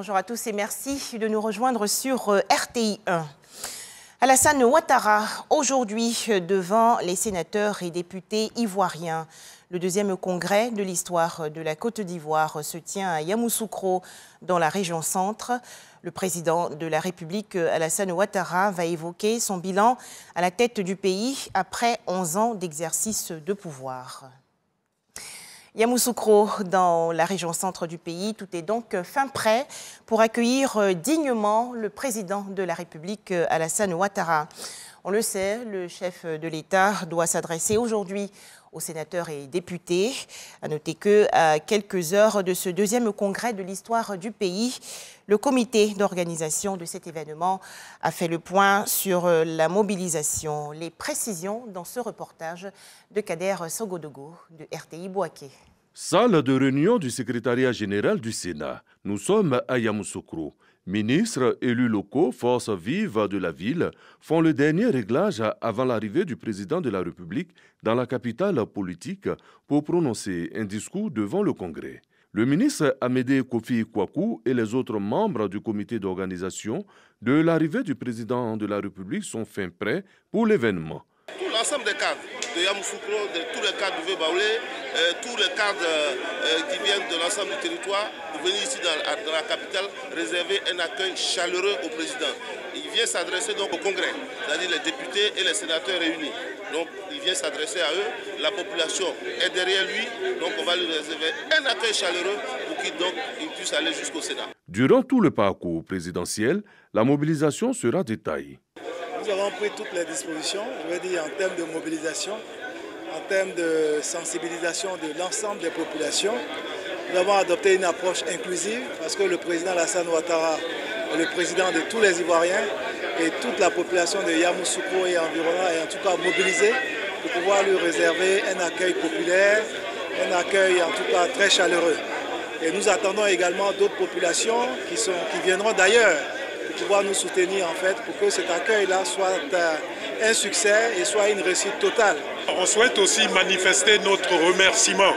Bonjour à tous et merci de nous rejoindre sur RTI 1. Alassane Ouattara, aujourd'hui devant les sénateurs et députés ivoiriens. Le deuxième congrès de l'histoire de la Côte d'Ivoire se tient à Yamoussoukro, dans la région centre. Le président de la République, Alassane Ouattara, va évoquer son bilan à la tête du pays après 11 ans d'exercice de pouvoir. Yamoussoukro, dans la région centre du pays, tout est donc fin prêt pour accueillir dignement le président de la République, Alassane Ouattara. On le sait, le chef de l'État doit s'adresser aujourd'hui aux sénateurs et députés. À noter qu'à quelques heures de ce deuxième congrès de l'histoire du pays, le comité d'organisation de cet événement a fait le point sur la mobilisation. Les précisions dans ce reportage de Kader Sogodogo de RTI Bouaké. Salle de réunion du secrétariat général du Sénat. Nous sommes à Yamoussoukro. Ministres, élus locaux, forces vives de la ville font le dernier réglage avant l'arrivée du président de la République dans la capitale politique pour prononcer un discours devant le Congrès. Le ministre Amédée Kofi Kwaku et les autres membres du comité d'organisation de l'arrivée du président de la République sont fin prêts pour l'événement. Tout l'ensemble des cadres de Yamoussoukro, tous les cadres de Vébaoulé, tous les cadres qui viennent de l'ensemble du territoire, pour venir ici dans la capitale, réserver un accueil chaleureux au président. Il vient s'adresser donc au Congrès, c'est-à-dire les députés et les sénateurs réunis. Donc il vient s'adresser à eux, la population est derrière lui, donc on va lui réserver un accueil chaleureux pour qu'il puisse aller jusqu'au Sénat. Durant tout le parcours présidentiel, la mobilisation sera détaillée. Nous avons pris toutes les dispositions, je veux dire en termes de mobilisation, en termes de sensibilisation de l'ensemble des populations. Nous avons adopté une approche inclusive parce que le président Alassane Ouattara est le président de tous les Ivoiriens et toute la population de Yamoussoukro et environnant est en tout cas mobilisée pour pouvoir lui réserver un accueil populaire, un accueil en tout cas très chaleureux. Et nous attendons également d'autres populations qui viendront d'ailleurs pour pouvoir nous soutenir en fait pour que cet accueil-là soit un succès et soit une réussite totale. On souhaite aussi manifester notre remerciement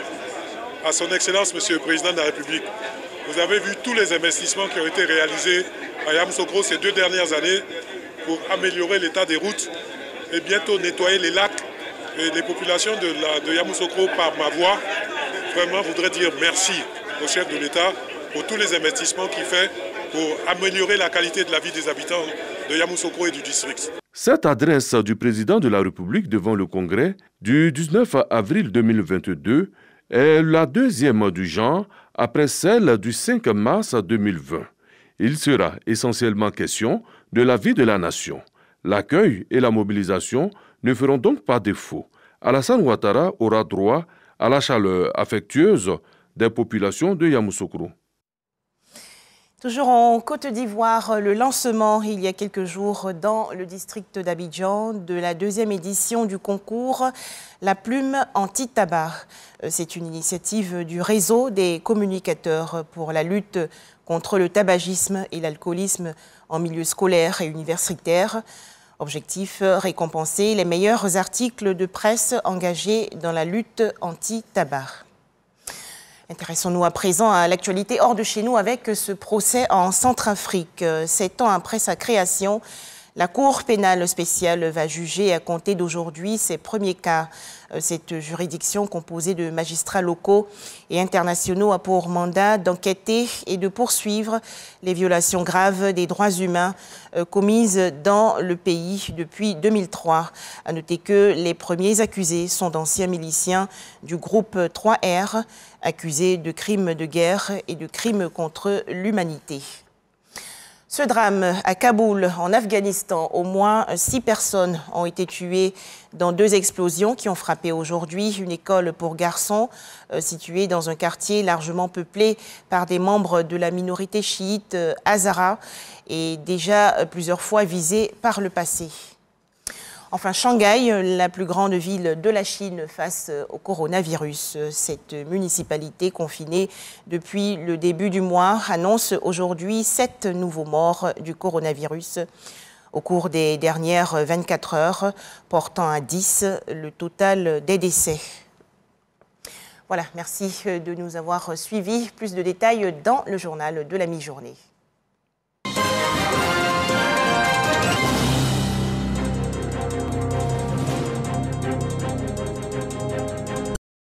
à son Excellence, Monsieur le Président de la République. Vous avez vu tous les investissements qui ont été réalisés à Yamoussoukro ces 2 dernières années pour améliorer l'état des routes et bientôt nettoyer les lacs. Et les populations de Yamoussoukro, par ma voix, vraiment voudraient dire merci au chef de l'État pour tous les investissements qu'il fait pour améliorer la qualité de la vie des habitants de Yamoussoukro et du district. Cette adresse du président de la République devant le Congrès du 19 avril 2022 est la deuxième du genre après celle du 5 mars 2020. Il sera essentiellement question de la vie de la nation. L'accueil et la mobilisation ne feront donc pas défaut. Alassane Ouattara aura droit à la chaleur affectueuse des populations de Yamoussoukro. Toujours en Côte d'Ivoire, le lancement il y a quelques jours dans le district d'Abidjan de la 2e édition du concours La Plume anti-tabac. C'est une initiative du réseau des communicateurs pour la lutte contre le tabagisme et l'alcoolisme en milieu scolaire et universitaire. Objectif, récompenser les meilleurs articles de presse engagés dans la lutte anti-tabac. Intéressons-nous à présent à l'actualité hors de chez nous avec ce procès en Centrafrique. 7 ans après sa création, la Cour pénale spéciale va juger à compter d'aujourd'hui ses premiers cas. Cette juridiction composée de magistrats locaux et internationaux a pour mandat d'enquêter et de poursuivre les violations graves des droits humains commises dans le pays depuis 2003. À noter que les premiers accusés sont d'anciens miliciens du groupe 3R, accusés de crimes de guerre et de crimes contre l'humanité. Ce drame à Kaboul, en Afghanistan, au moins 6 personnes ont été tuées dans 2 explosions qui ont frappé aujourd'hui une école pour garçons située dans un quartier largement peuplé par des membres de la minorité chiite Hazara et déjà plusieurs fois visée par le passé. Enfin, Shanghai, la plus grande ville de la Chine face au coronavirus. Cette municipalité confinée depuis le début du mois annonce aujourd'hui 7 nouveaux morts du coronavirus au cours des dernières 24 heures, portant à 10 le total des décès. Voilà, merci de nous avoir suivis. Plus de détails dans le journal de la mi-journée.